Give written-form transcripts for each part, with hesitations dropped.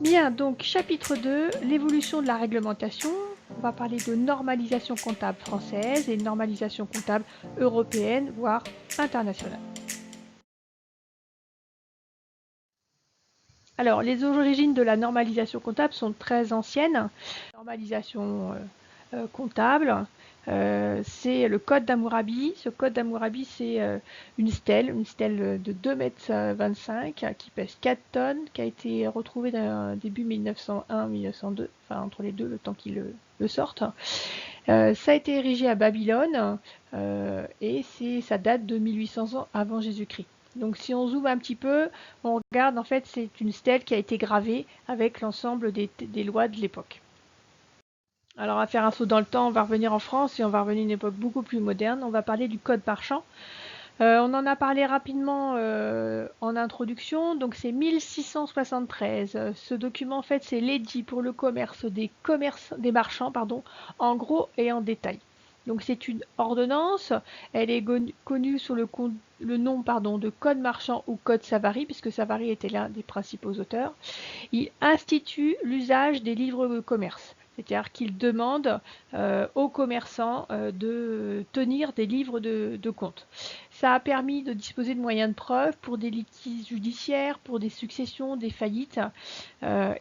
Bien, donc chapitre 2, l'évolution de la réglementation. On va parler de normalisation comptable française et normalisation comptable européenne, voire internationale. Alors, les origines de la normalisation comptable sont très anciennes. Normalisation comptable, c'est le code d'Hammurabi. Ce code d'Hammurabi, c'est une stèle de 2,25 m qui pèse 4 tonnes, qui a été retrouvée début 1901-1902, enfin entre les deux, le temps qu'ils le sortent. Ça a été érigé à Babylone et ça date de 1800 ans avant Jésus-Christ. Donc si on zoome un petit peu, on regarde, en fait, c'est une stèle qui a été gravée avec l'ensemble des lois de l'époque. Alors, à faire un saut dans le temps, on va revenir en France et on va revenir à une époque beaucoup plus moderne. On va parler du code marchand. On en a parlé rapidement en introduction, donc c'est 1673. Ce document, en fait, c'est l'édit pour le commerce des marchands, en gros et en détail. Donc c'est une ordonnance, elle est connue sous le nom de code marchand ou code Savary, puisque Savary était l'un des principaux auteurs. Il institue l'usage des livres de commerce, c'est-à-dire qu'il demande aux commerçants de tenir des livres de compte. Ça a permis de disposer de moyens de preuve pour des litiges judiciaires, pour des successions, des faillites,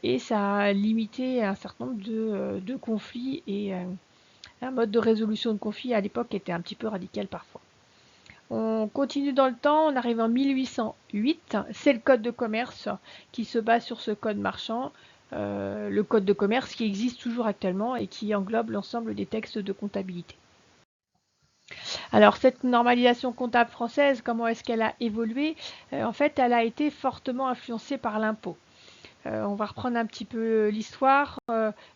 et ça a limité un certain nombre de conflits et un mode de résolution de conflits à l'époque était un petit peu radical parfois. On continue dans le temps, on arrive en 1808, c'est le code de commerce qui se base sur ce code marchand, le code de commerce qui existe toujours actuellement et qui englobe l'ensemble des textes de comptabilité. Alors cette normalisation comptable française, comment est-ce qu'elle a évolué? En fait, elle a été fortement influencée par l'impôt. On va reprendre un petit peu l'histoire.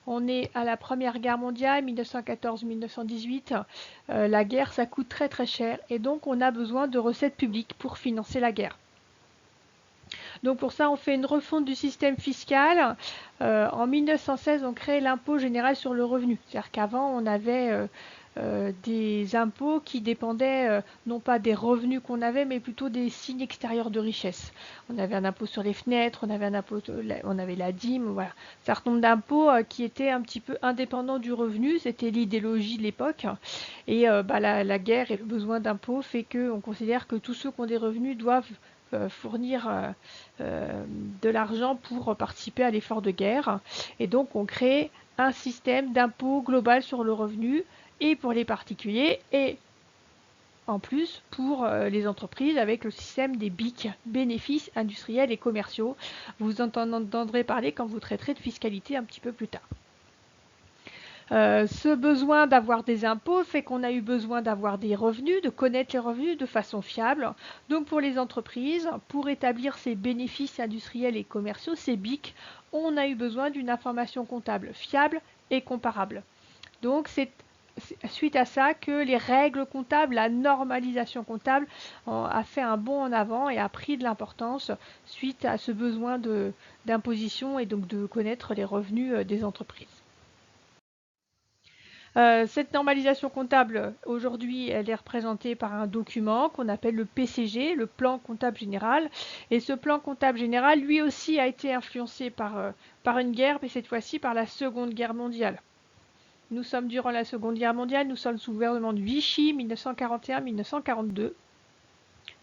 On est à la Première Guerre mondiale, 1914-1918. La guerre, ça coûte très très cher et donc on a besoin de recettes publiques pour financer la guerre. Donc pour ça, on fait une refonte du système fiscal. En 1916, on crée l'impôt général sur le revenu. C'est-à-dire qu'avant, on avait des impôts qui dépendaient non pas des revenus qu'on avait, mais plutôt des signes extérieurs de richesse. On avait un impôt sur les fenêtres, on avait la dîme, voilà. Un certain nombre d'impôts qui étaient un petit peu indépendants du revenu, c'était l'idéologie de l'époque. Et la guerre et le besoin d'impôts fait qu'on considère que tous ceux qui ont des revenus doivent fournir de l'argent pour participer à l'effort de guerre. Et donc on crée un système d'impôt global sur le revenu et pour les particuliers et en plus pour les entreprises avec le système des BIC, bénéfices industriels et commerciaux. Vous entendrez parler quand vous traiterez de fiscalité un petit peu plus tard. Ce besoin d'avoir des impôts fait qu'on a eu besoin d'avoir des revenus, de connaître les revenus de façon fiable. Donc pour les entreprises, pour établir ces bénéfices industriels et commerciaux, ces BIC, on a eu besoin d'une information comptable fiable et comparable. Donc c'est suite à ça que les règles comptables, la normalisation comptable a fait un bond en avant et a pris de l'importance suite à ce besoin d'imposition et donc de connaître les revenus des entreprises. Cette normalisation comptable, aujourd'hui, elle est représentée par un document qu'on appelle le PCG, le plan comptable général. Et ce plan comptable général, lui aussi, a été influencé par une guerre, mais cette fois-ci par la Seconde Guerre mondiale. Nous sommes durant la Seconde Guerre mondiale, nous sommes sous le gouvernement de Vichy, 1941-1942.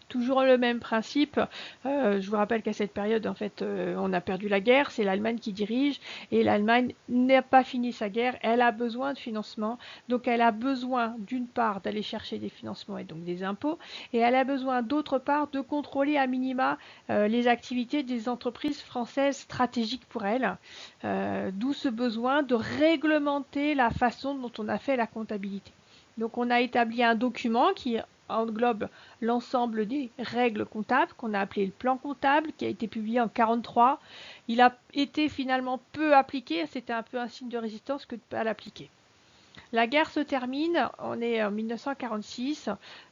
Toujours le même principe. Je vous rappelle qu'à cette période, en fait, on a perdu la guerre, c'est l'Allemagne qui dirige, et l'Allemagne n'a pas fini sa guerre, elle a besoin de financement, donc elle a besoin d'une part d'aller chercher des financements et donc des impôts, et elle a besoin d'autre part de contrôler à minima les activités des entreprises françaises stratégiques pour elle, d'où ce besoin de réglementer la façon dont on a fait la comptabilité. Donc on a établi un document qui englobe l'ensemble des règles comptables qu'on a appelé le plan comptable qui a été publié en 1943. Il a été finalement peu appliqué, c'était un peu un signe de résistance que de ne pas l'appliquer. La guerre se termine, on est en 1946,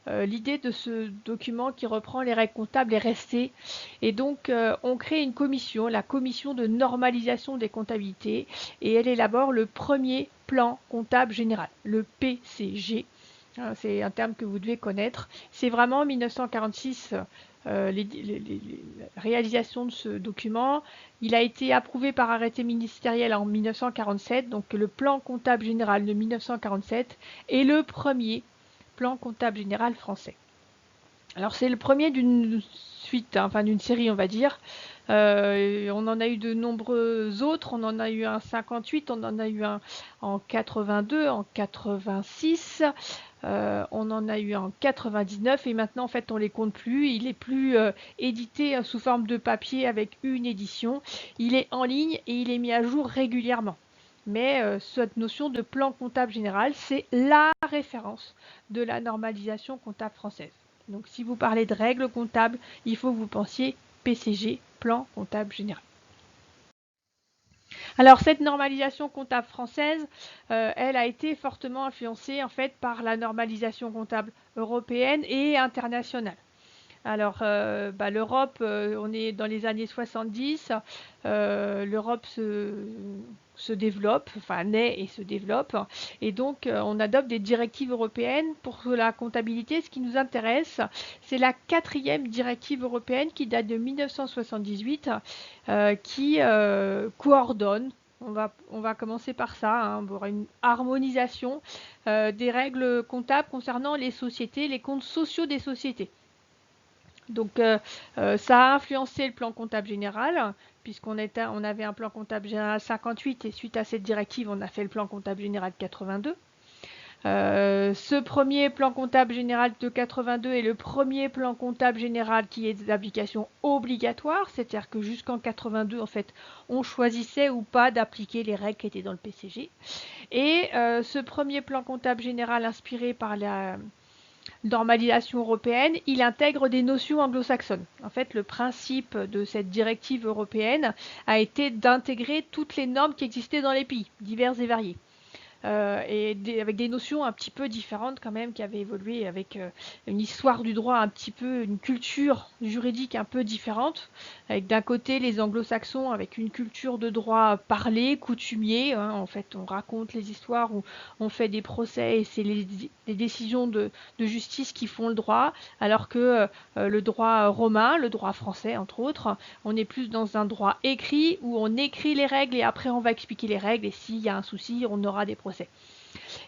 l'idée de ce document qui reprend les règles comptables est restée et donc on crée une commission, la commission de normalisation des comptabilités et elle élabore le premier plan comptable général, le PCG. C'est un terme que vous devez connaître. C'est vraiment en 1946 la réalisation de ce document. Il a été approuvé par arrêté ministériel en 1947, donc le plan comptable général de 1947 est le premier plan comptable général français. Alors c'est le premier d'une suite, hein, enfin d'une série on va dire. On en a eu de nombreux autres, on en a eu un 58, on en a eu un en 82, en 86, on en a eu en 99 et maintenant en fait on les compte plus, il est plus édité sous forme de papier avec une édition, il est en ligne et il est mis à jour régulièrement. Mais cette notion de plan comptable général, c'est la référence de la normalisation comptable française. Donc si vous parlez de règles comptables, il faut que vous pensiez PCG, plan comptable général. Alors cette normalisation comptable française, elle a été fortement influencée en fait par la normalisation comptable européenne et internationale. Alors, l'Europe, on est dans les années 70, l'Europe se développe, enfin naît et se développe, et donc on adopte des directives européennes pour la comptabilité. Ce qui nous intéresse, c'est la 4e directive européenne qui date de 1978, qui coordonne. On va commencer par ça, hein, pour une harmonisation des règles comptables concernant les sociétés, les comptes sociaux des sociétés. Donc ça a influencé le plan comptable général, puisqu'on avait un plan comptable général 58 et suite à cette directive, on a fait le plan comptable général 82. Ce premier plan comptable général de 82 est le premier plan comptable général qui est d'application obligatoire, c'est-à-dire que jusqu'en 82, en fait, on choisissait ou pas d'appliquer les règles qui étaient dans le PCG. Et ce premier plan comptable général inspiré par la normalisation européenne, il intègre des notions anglo-saxonnes. En fait, le principe de cette directive européenne a été d'intégrer toutes les normes qui existaient dans les pays, divers et variés. Avec des notions un petit peu différentes quand même, qui avaient évolué avec une histoire du droit un petit peu, une culture juridique un peu différente, avec d'un côté les anglo-saxons avec une culture de droit parlé, coutumier, hein, en fait on raconte les histoires où on fait des procès et c'est les décisions de justice qui font le droit, alors que le droit romain, le droit français entre autres, on est plus dans un droit écrit où on écrit les règles et après on va expliquer les règles et s'il y a un souci on aura des procès.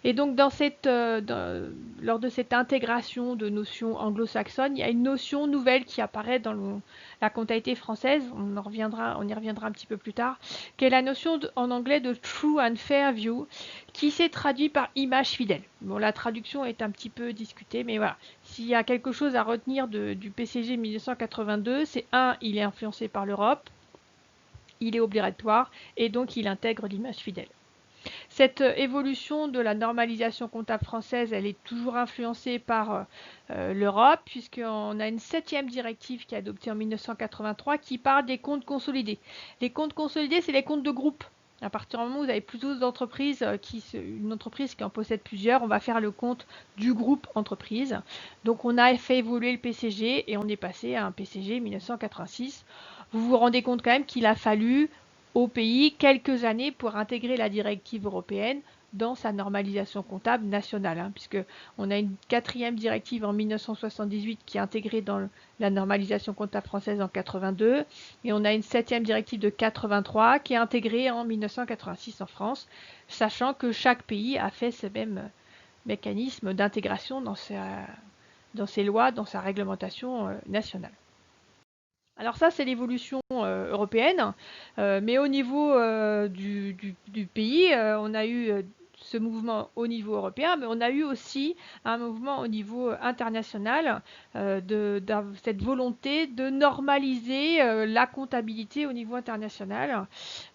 Et donc lors de cette intégration de notions anglo-saxonnes, il y a une notion nouvelle qui apparaît dans la comptabilité française, on y reviendra un petit peu plus tard, qui est la notion en anglais de true and fair view, qui s'est traduit par image fidèle. Bon, la traduction est un petit peu discutée, mais voilà. S'il y a quelque chose à retenir du PCG 1982, c'est il est influencé par l'Europe, il est obligatoire, et donc il intègre l'image fidèle. Cette évolution de la normalisation comptable française, elle est toujours influencée par l'Europe, puisqu'on a une 7e directive qui est adoptée en 1983 qui parle des comptes consolidés. Les comptes consolidés, c'est les comptes de groupe. À partir du moment où vous avez plutôt d'entreprises, une entreprise qui en possède plusieurs, on va faire le compte du groupe entreprise. Donc on a fait évoluer le PCG et on est passé à un PCG 1986. Vous vous rendez compte quand même qu'il a fallu au pays quelques années pour intégrer la directive européenne dans sa normalisation comptable nationale, hein, puisque on a une 4e directive en 1978 qui est intégrée dans la normalisation comptable française en 82, et on a une 7e directive de 83 qui est intégrée en 1986 en France, sachant que chaque pays a fait ce même mécanisme d'intégration dans ses lois, dans sa réglementation nationale. Alors ça, c'est l'évolution européenne, mais au niveau du pays, on a eu ce mouvement au niveau européen, mais on a eu aussi un mouvement au niveau international cette volonté de normaliser la comptabilité au niveau international.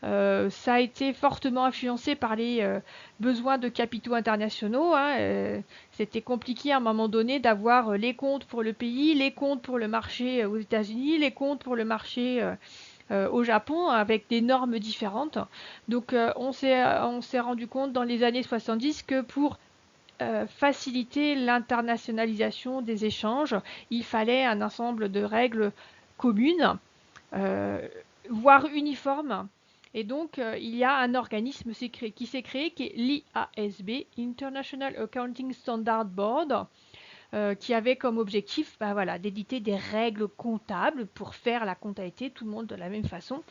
Ça a été fortement influencé par les besoins de capitaux internationaux, hein, c'était compliqué à un moment donné d'avoir les comptes pour le pays, les comptes pour le marché aux États-Unis, les comptes pour le marché au Japon avec des normes différentes. Donc on s'est rendu compte dans les années 70 que pour faciliter l'internationalisation des échanges, il fallait un ensemble de règles communes, voire uniformes. Et donc, il y a un organisme qui s'est créé, qui est l'IASB, International Accounting Standard Board, qui avait comme objectif voilà, d'éditer des règles comptables pour faire la comptabilité, tout le monde de la même façon,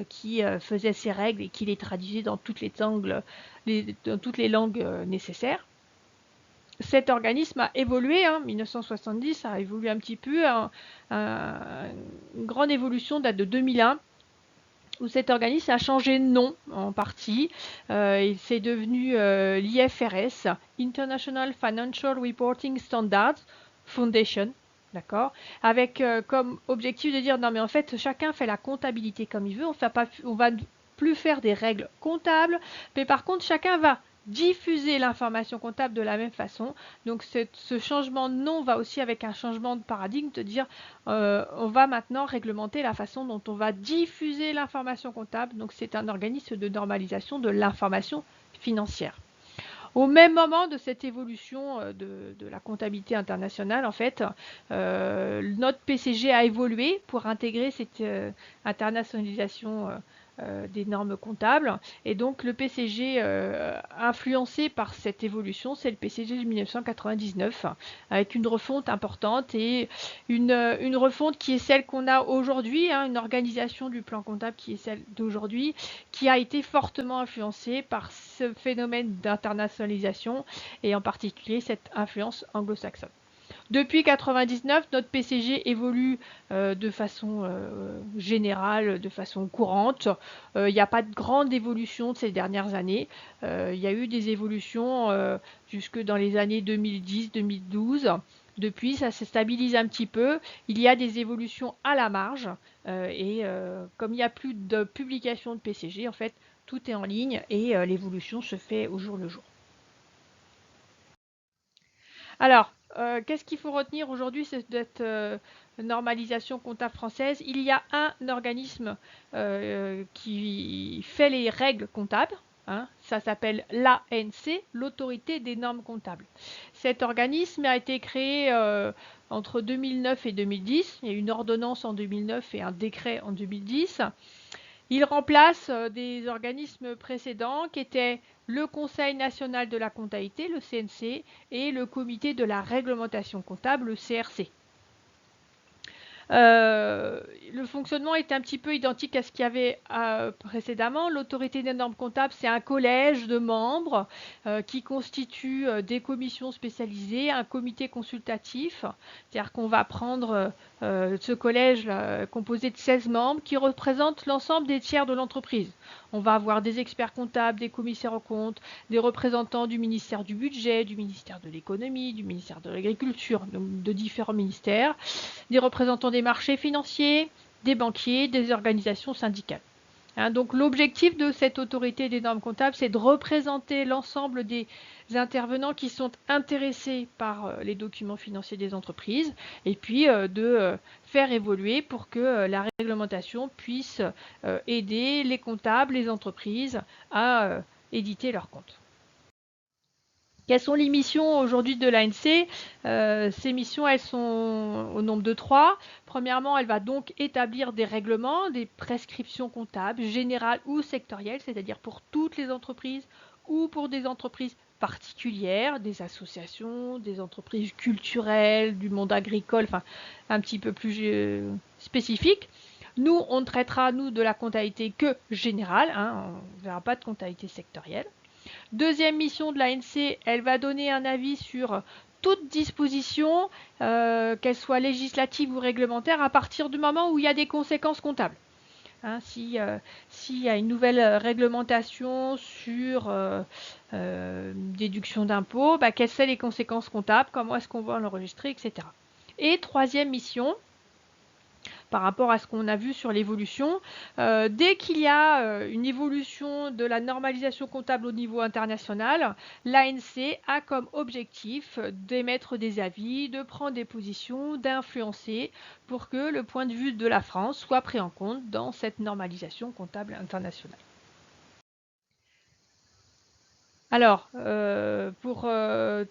qui faisait ces règles et qui les traduisait dans toutes les langues nécessaires. Cet organisme a évolué, 1970, ça a évolué un petit peu. Une grande évolution date de 2001, où cet organisme a changé de nom en partie. C'est devenu l'IFRS, International Financial Reporting Standards Foundation. D'accord. Avec comme objectif de dire non mais en fait chacun fait la comptabilité comme il veut, on va plus faire des règles comptables, mais par contre chacun va diffuser l'information comptable de la même façon. Donc ce changement de nom va aussi avec un changement de paradigme, de dire on va maintenant réglementer la façon dont on va diffuser l'information comptable. Donc c'est un organisme de normalisation de l'information financière. Au même moment de cette évolution de la comptabilité internationale, en fait, notre PCG a évolué pour intégrer cette internationalisation des normes comptables. Et donc le PCG influencé par cette évolution, c'est le PCG de 1999, avec une refonte importante et une refonte qui est celle qu'on a aujourd'hui, une organisation du plan comptable qui est celle d'aujourd'hui, qui a été fortement influencée par ce phénomène d'internationalisation et en particulier cette influence anglo-saxonne. Depuis 1999, notre PCG évolue de façon générale, de façon courante. Il n'y a pas de grande évolution de ces dernières années. Il y a eu des évolutions jusque dans les années 2010-2012. Depuis, ça se stabilise un petit peu. Il y a des évolutions à la marge. Comme il n'y a plus de publication de PCG, en fait, tout est en ligne et l'évolution se fait au jour le jour. Alors, qu'est-ce qu'il faut retenir aujourd'hui, c'est cette normalisation comptable française. Il y a un organisme qui fait les règles comptables. Ça s'appelle l'ANC, l'Autorité des normes comptables. Cet organisme a été créé entre 2009 et 2010. Il y a une ordonnance en 2009 et un décret en 2010. Il remplace des organismes précédents qui étaient le Conseil national de la comptabilité, le CNC, et le Comité de la réglementation comptable, le CRC. Le fonctionnement est un petit peu identique à ce qu'il y avait précédemment. L'autorité des normes comptables, c'est un collège de membres qui constitue des commissions spécialisées, un comité consultatif. C'est-à-dire qu'on va prendre ce collège composé de 16 membres qui représentent l'ensemble des tiers de l'entreprise. On va avoir des experts comptables, des commissaires aux comptes, des représentants du ministère du Budget, du ministère de l'Économie, du ministère de l'Agriculture, de différents ministères, des représentants des marchés financiers, des banquiers, des organisations syndicales. Donc l'objectif de cette autorité des normes comptables, c'est de représenter l'ensemble des intervenants qui sont intéressés par les documents financiers des entreprises et puis de faire évoluer pour que la réglementation puisse aider les comptables, les entreprises à éditer leurs comptes. Quelles sont les missions aujourd'hui de l'ANC? Ces missions, elles sont au nombre de 3. Premièrement, elle va donc établir des règlements, des prescriptions comptables générales ou sectorielles, c'est-à-dire pour toutes les entreprises ou pour des entreprises particulières, des associations, des entreprises culturelles, du monde agricole, enfin un petit peu plus spécifique. Nous, on ne traitera, nous, de la comptabilité que générale, on ne verra pas de comptabilité sectorielle. Deuxième mission de l'ANC, elle va donner un avis sur toute disposition, qu'elle soit législative ou réglementaire, à partir du moment où il y a des conséquences comptables. S'il y a une nouvelle réglementation sur déduction d'impôts, quelles sont les conséquences comptables, comment est-ce qu'on va l'enregistrer, etc. Et troisième mission, par rapport à ce qu'on a vu sur l'évolution. Dès qu'il y a une évolution de la normalisation comptable au niveau international, l'ANC a comme objectif d'émettre des avis, de prendre des positions, d'influencer pour que le point de vue de la France soit pris en compte dans cette normalisation comptable internationale. Alors, pour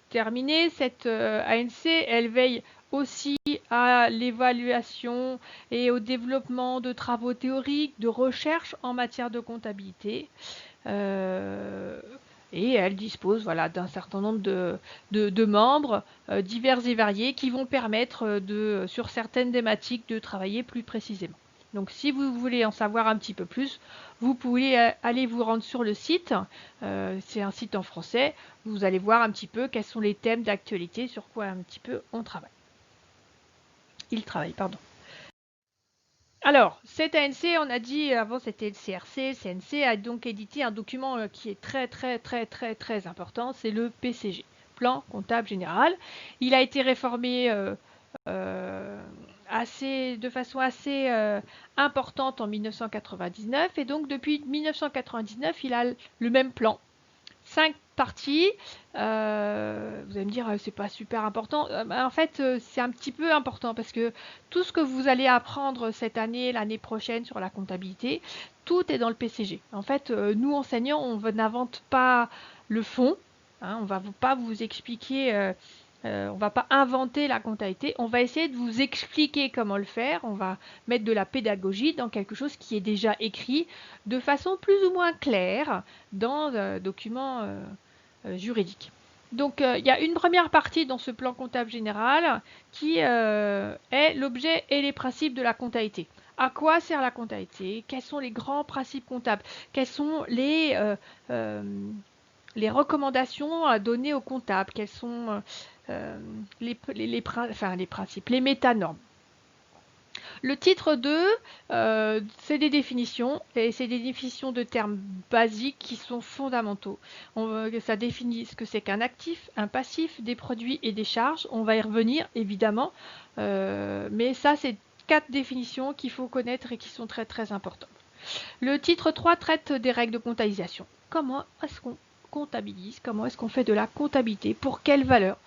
terminer, cette ANC, elle veille aussi à l'évaluation et au développement de travaux théoriques, de recherche en matière de comptabilité. Et elle dispose voilà, d'un certain nombre de membres divers et variés qui vont permettre sur certaines thématiques de travailler plus précisément. Donc si vous voulez en savoir un petit peu plus, vous pouvez aller vous rendre sur le site. C'est un site en français. Vous allez voir un petit peu quels sont les thèmes d'actualité, sur quoi un petit peu on travaille. Il travaille, pardon. Alors, cette ANC, on a dit avant c'était le CRC, CNC a donc édité un document qui est très important, c'est le PCG, Plan Comptable Général. Il a été réformé de façon assez importante en 1999 et donc depuis 1999 il a le même plan. 5 parties. Vous allez me dire, c'est pas super important. En fait, c'est un petit peu important parce que tout ce que vous allez apprendre cette année, l'année prochaine sur la comptabilité, tout est dans le PCG. En fait, nous enseignants, on n'invente pas le fond. Hein, on ne va pas vous expliquer. On ne va pas inventer la comptabilité, on va essayer de vous expliquer comment le faire, on va mettre de la pédagogie dans quelque chose qui est déjà écrit de façon plus ou moins claire dans un document juridique. Donc il y a une première partie dans ce plan comptable général qui est l'objet et les principes de la comptabilité. À quoi sert la comptabilité? Quels sont les grands principes comptables? Quels sont les recommandations à donner aux comptables? Quels sont les principes, les métanormes? Le titre 2, c'est des définitions, et c'est des définitions de termes basiques qui sont fondamentaux. Ça définit ce que c'est qu'un actif, un passif, des produits et des charges. On va y revenir, évidemment, mais ça, c'est 4 définitions qu'il faut connaître et qui sont très importantes. Le titre 3 traite des règles de comptabilisation. Comment est-ce qu'on comptabilise? Comment est-ce qu'on fait de la comptabilité? Pour quelle valeur?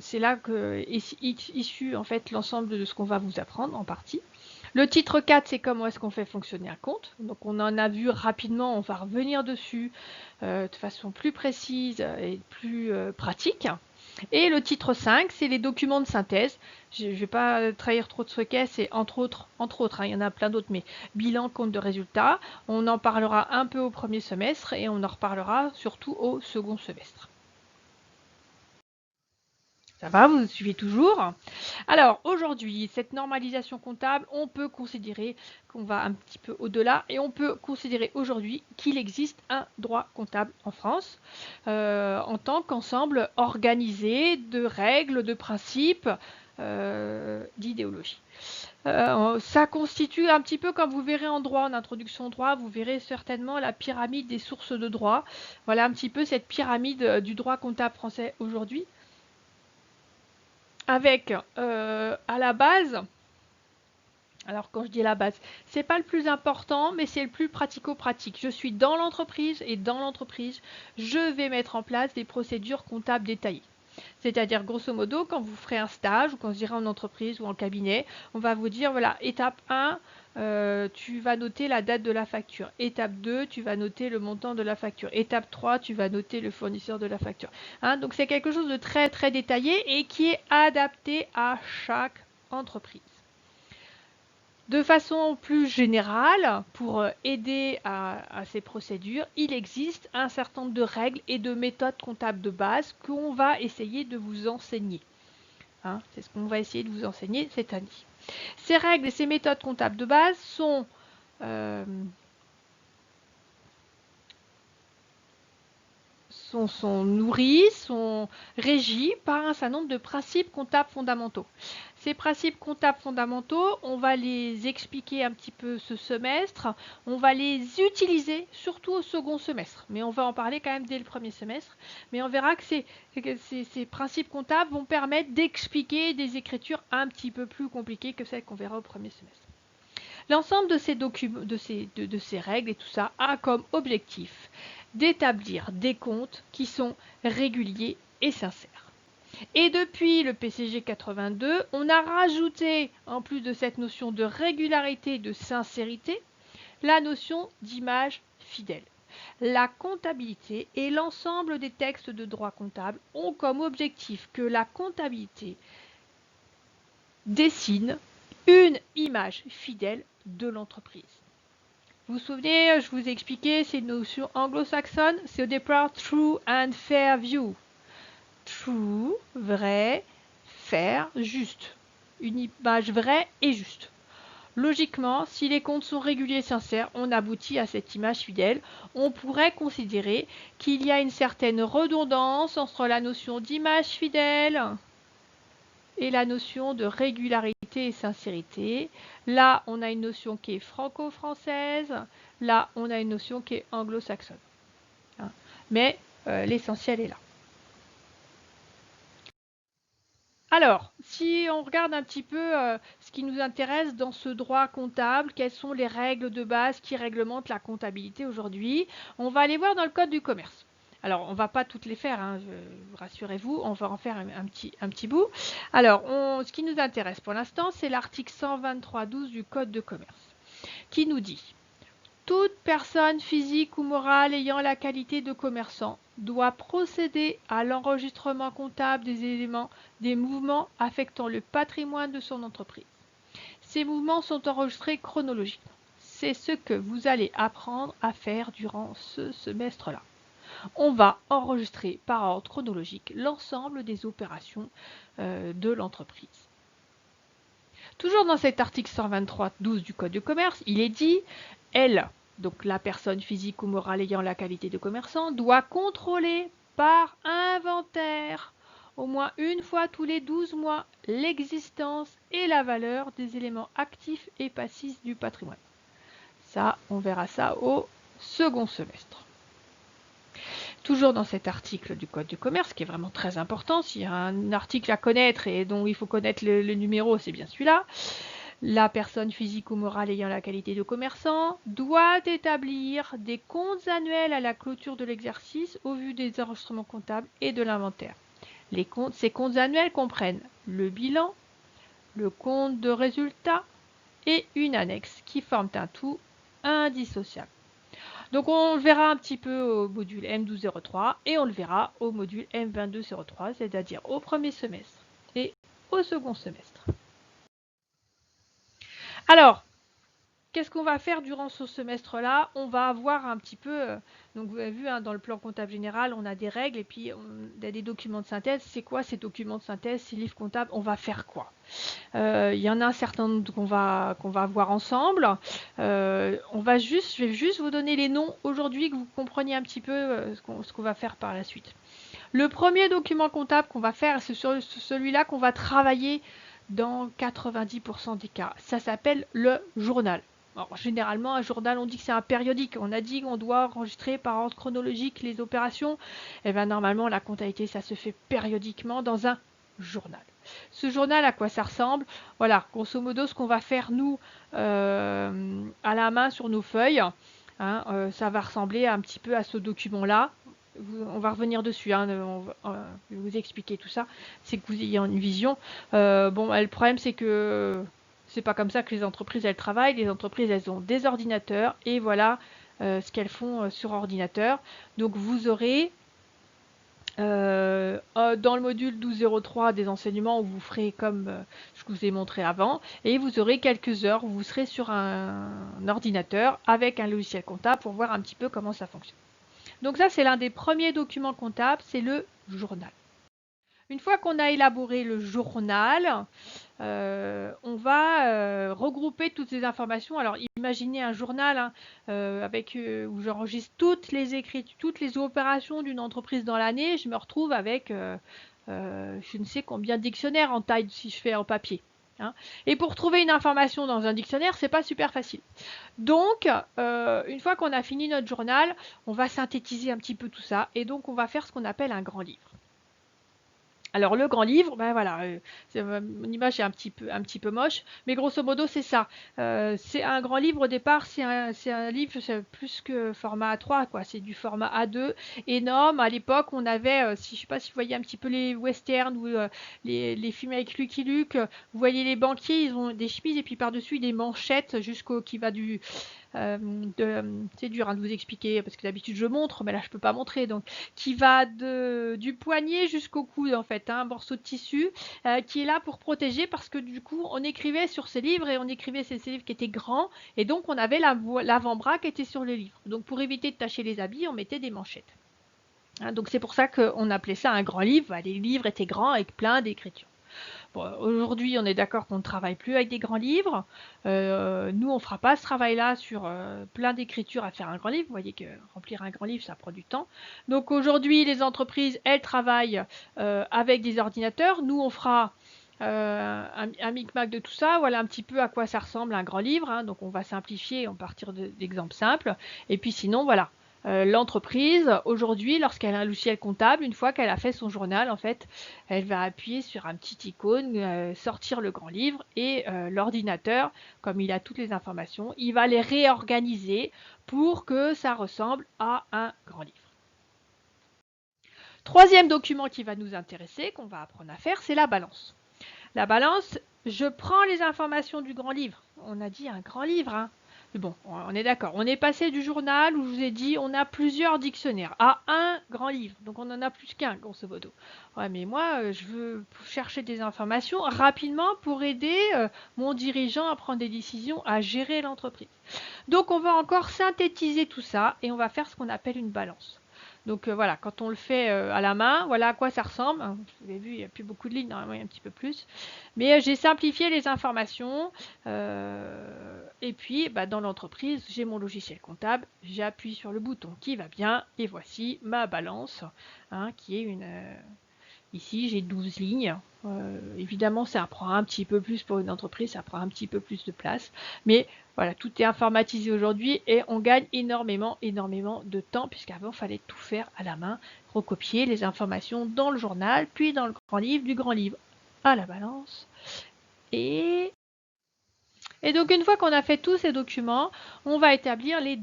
C'est là que est issu en fait l'ensemble de ce qu'on va vous apprendre en partie. Le titre 4, c'est comment est-ce qu'on fait fonctionner un compte. Donc on en a vu rapidement, on va revenir dessus de façon plus précise et plus pratique. Et le titre 5, c'est les documents de synthèse. Je ne vais pas trahir trop de secrets, c'est entre autres, hein, il y en a plein d'autres, mais bilan, compte de résultats. On en parlera un peu au premier semestre et on en reparlera surtout au second semestre. Ça va, vous suivez toujours? Alors, aujourd'hui, cette normalisation comptable, on peut considérer qu'on va un petit peu au-delà et on peut considérer aujourd'hui qu'il existe un droit comptable en France en tant qu'ensemble organisé de règles, de principes, d'idéologie. Ça constitue un petit peu, comme vous verrez en droit, en introduction au droit, vous verrez certainement la pyramide des sources de droit. Voilà un petit peu cette pyramide du droit comptable français aujourd'hui. Avec à la base, alors quand je dis la base, c'est pas le plus important, mais c'est le plus pratico-pratique. Je suis dans l'entreprise et dans l'entreprise, je vais mettre en place des procédures comptables détaillées. C'est-à-dire, grosso modo, quand vous ferez un stage ou quand vous irez en entreprise ou en cabinet, on va vous dire, voilà, étape 1, tu vas noter la date de la facture. Étape 2, tu vas noter le montant de la facture. Étape 3, tu vas noter le fournisseur de la facture. Hein, donc c'est quelque chose de très détaillé et qui est adapté à chaque entreprise. De façon plus générale, pour aider à ces procédures, il existe un certain nombre de règles et de méthodes comptables de base qu'on va essayer de vous enseigner. Hein, c'est ce qu'on va essayer de vous enseigner cette année. Ces règles et ces méthodes comptables de base sont nourris, sont régis par un certain nombre de principes comptables fondamentaux. Ces principes comptables fondamentaux, on va les expliquer un petit peu ce semestre, on va les utiliser surtout au second semestre, mais on va en parler quand même dès le premier semestre, mais on verra que ces principes comptables vont permettre d'expliquer des écritures un petit peu plus compliquées que celles qu'on verra au premier semestre. L'ensemble de ces documents, de ces règles et tout ça a comme objectif d'établir des comptes qui sont réguliers et sincères. Et depuis le PCG 82, on a rajouté, en plus de cette notion de régularité et de sincérité, la notion d'image fidèle. La comptabilité et l'ensemble des textes de droit comptable ont comme objectif que la comptabilité dessine une image fidèle de l'entreprise. Vous vous souvenez, je vous ai expliqué, c'est une notion anglo-saxonne, c'est au départ true and fair view. True, vrai, fair, juste. Une image vraie et juste. Logiquement, si les comptes sont réguliers et sincères, on aboutit à cette image fidèle. On pourrait considérer qu'il y a une certaine redondance entre la notion d'image fidèle et la notion de régularité et sincérité. Là, on a une notion qui est franco-française. Là, on a une notion qui est anglo-saxonne. Mais l'essentiel est là. Alors, si on regarde un petit peu ce qui nous intéresse dans ce droit comptable, quelles sont les règles de base qui réglementent la comptabilité aujourd'hui, on va aller voir dans le Code du commerce. Alors, on ne va pas toutes les faire, hein, rassurez-vous, on va en faire un petit bout. Alors, ce qui nous intéresse pour l'instant, c'est l'article 123.12 du Code de commerce, qui nous dit « Toute personne physique ou morale ayant la qualité de commerçant doit procéder à l'enregistrement comptable des éléments des mouvements affectant le patrimoine de son entreprise. Ces mouvements sont enregistrés chronologiquement. C'est ce que vous allez apprendre à faire durant ce semestre-là. On va enregistrer par ordre chronologique l'ensemble des opérations de l'entreprise. Toujours dans cet article 123.12 du Code de commerce, il est dit « Elle » donc la personne physique ou morale ayant la qualité de commerçant, doit contrôler par inventaire au moins une fois tous les 12 mois l'existence et la valeur des éléments actifs et passifs du patrimoine. Ça, on verra ça au second semestre. Toujours dans cet article du Code du commerce, qui est vraiment très important, s'il y a un article à connaître et dont il faut connaître le numéro, c'est bien celui-là. La personne physique ou morale ayant la qualité de commerçant doit établir des comptes annuels à la clôture de l'exercice au vu des enregistrements comptables et de l'inventaire. Ces comptes annuels comprennent le bilan, le compte de résultat et une annexe qui forment un tout indissociable. Donc on le verra un petit peu au module M1203 et on le verra au module M2203, c'est-à-dire au premier semestre et au second semestre. Alors, qu'est-ce qu'on va faire durant ce semestre-là? On va avoir un petit peu, donc vous avez vu, hein, dans le plan comptable général, on a des règles et puis on a des documents de synthèse. C'est quoi ces documents de synthèse, ces livres comptables? On va faire quoi? Il y en a un certain nombre qu'on va voir ensemble. Je vais juste vous donner les noms aujourd'hui, que vous compreniez un petit peu ce qu'on va faire par la suite. Le premier document comptable qu'on va faire, c'est celui-là qu'on va travailler dans 90% des cas. Ça s'appelle le journal. Alors, généralement, un journal, on dit que c'est un périodique. On a dit qu'on doit enregistrer par ordre chronologique les opérations. Et bien, normalement, la comptabilité, ça se fait périodiquement dans un journal. Ce journal, à quoi ça ressemble? Voilà, grosso modo, ce qu'on va faire, nous, à la main sur nos feuilles. Hein, ça va ressembler un petit peu à ce document-là. On va revenir dessus, hein, je vais vous expliquer tout ça, c'est que vous ayez une vision. Le problème, c'est que c'est pas comme ça que les entreprises, elles travaillent. Les entreprises, elles ont des ordinateurs et voilà ce qu'elles font sur ordinateur. Donc, vous aurez dans le module 12.03 des enseignements où vous ferez comme je vous ai montré avant, et vous aurez quelques heures où vous serez sur un ordinateur avec un logiciel comptable pour voir un petit peu comment ça fonctionne. Donc ça, c'est l'un des premiers documents comptables, c'est le journal. Une fois qu'on a élaboré le journal, on va regrouper toutes ces informations. Alors, imaginez un journal hein, où j'enregistre toutes les opérations d'une entreprise dans l'année. Je me retrouve avec je ne sais combien de dictionnaires en taille si je fais en papier. Hein. Et pour trouver une information dans un dictionnaire, c'est pas super facile. Donc, une fois qu'on a fini notre journal, on va synthétiser un petit peu tout ça. Et donc, on va faire ce qu'on appelle un grand livre. Alors le grand livre, ben voilà, mon image est un petit peu moche, mais grosso modo c'est ça. C'est un grand livre au départ, c'est un livre plus que format A3 quoi, c'est du format A2 énorme. À l'époque on avait, je sais pas si vous voyez un petit peu les westerns ou les films avec Lucky Luke, vous voyez les banquiers, ils ont des chemises et puis par-dessus des manchettes qui va du c'est dur de vous expliquer parce que d'habitude je montre, mais là je peux pas montrer, donc qui va du poignet jusqu'au coude en fait, un morceau de tissu qui est là pour protéger parce que du coup on écrivait sur ces livres et on écrivait ces livres qui étaient grands et donc on avait l'avant-bras qui était sur le livre. Donc pour éviter de tacher les habits, on mettait des manchettes. Donc c'est pour ça qu'on appelait ça un grand livre. Les livres étaient grands avec plein d'écritures. Bon, aujourd'hui, on est d'accord qu'on ne travaille plus avec des grands livres. Nous, on ne fera pas ce travail-là sur plein d'écritures à faire un grand livre. Vous voyez que remplir un grand livre, ça prend du temps. Donc aujourd'hui, les entreprises, elles travaillent avec des ordinateurs. Nous, on fera un micmac de tout ça. Voilà un petit peu à quoi ça ressemble un grand livre. Donc on va simplifier, on va partir d'exemples simples. Et puis sinon, voilà. L'entreprise, aujourd'hui, lorsqu'elle a un logiciel comptable, une fois qu'elle a fait son journal, en fait, elle va appuyer sur un petit icône, sortir le grand livre et l'ordinateur, comme il a toutes les informations, il va les réorganiser pour que ça ressemble à un grand livre. Troisième document qui va nous intéresser, qu'on va apprendre à faire, c'est la balance. La balance, je prends les informations du grand livre. On a dit un grand livre, hein. Bon, on est d'accord. On est passé du journal où je vous ai dit on a plusieurs dictionnaires à un grand livre. Donc on en a plus qu'un, grosso modo. Ouais, mais moi, je veux chercher des informations rapidement pour aider mon dirigeant à prendre des décisions, à gérer l'entreprise. Donc on va encore synthétiser tout ça et on va faire ce qu'on appelle une balance. Donc voilà, quand on le fait à la main, voilà à quoi ça ressemble. Vous avez vu, il n'y a plus beaucoup de lignes, normalement il y a un petit peu plus. Mais j'ai simplifié les informations. Et puis, dans l'entreprise, j'ai mon logiciel comptable. J'appuie sur le bouton qui va bien. Et voici ma balance, qui est une... Ici, j'ai 12 lignes. Évidemment, ça prend un petit peu plus pour une entreprise, ça prend un petit peu plus de place. Mais voilà, tout est informatisé aujourd'hui et on gagne énormément de temps puisqu'avant, il fallait tout faire à la main, recopier les informations dans le journal, puis dans le grand livre, du grand livre à la balance. Et donc, une fois qu'on a fait tous ces documents, on va établir les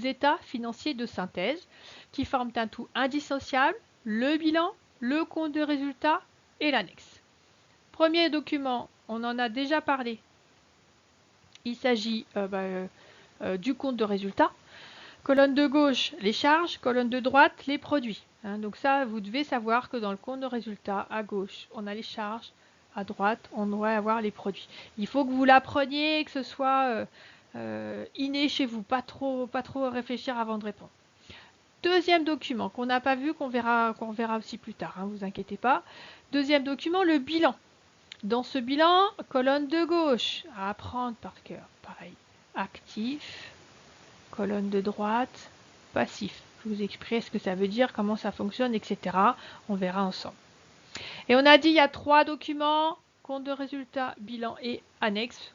états financiers de synthèse qui forment un tout indissociable, le bilan, le compte de résultat et l'annexe. Premier document, on en a déjà parlé. Il s'agit du compte de résultat. Colonne de gauche, les charges. Colonne de droite, les produits. Donc ça, vous devez savoir que dans le compte de résultat, à gauche, on a les charges. À droite, on doit avoir les produits. Il faut que vous l'appreniez, que ce soit inné chez vous, pas trop réfléchir avant de répondre. Deuxième document qu'on n'a pas vu, qu'on verra aussi plus tard, vous inquiétez pas. Deuxième document, le bilan. Dans ce bilan, colonne de gauche, à apprendre par cœur, pareil, actif, colonne de droite, passif. Je vous expliquerai ce que ça veut dire, comment ça fonctionne, etc. On verra ensemble. Et on a dit il y a 3 documents, compte de résultat, bilan et annexe.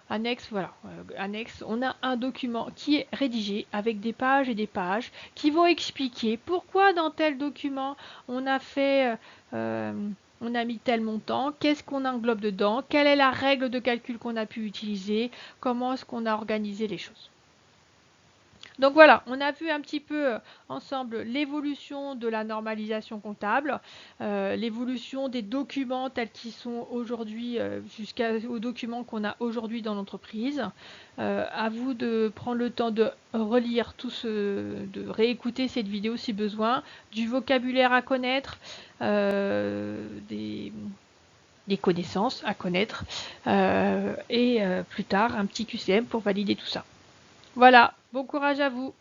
Annexe, voilà. Annexe, on a un document qui est rédigé avec des pages et des pages qui vont expliquer pourquoi dans tel document on a fait, on a mis tel montant, qu'est-ce qu'on englobe dedans, quelle est la règle de calcul qu'on a pu utiliser, comment est-ce qu'on a organisé les choses. Donc voilà, on a vu un petit peu ensemble l'évolution de la normalisation comptable, l'évolution des documents tels qu'ils sont aujourd'hui jusqu'aux documents qu'on a aujourd'hui dans l'entreprise. À vous de prendre le temps de relire de réécouter cette vidéo si besoin, du vocabulaire à connaître, des connaissances à connaître et plus tard un petit QCM pour valider tout ça. Voilà, bon courage à vous.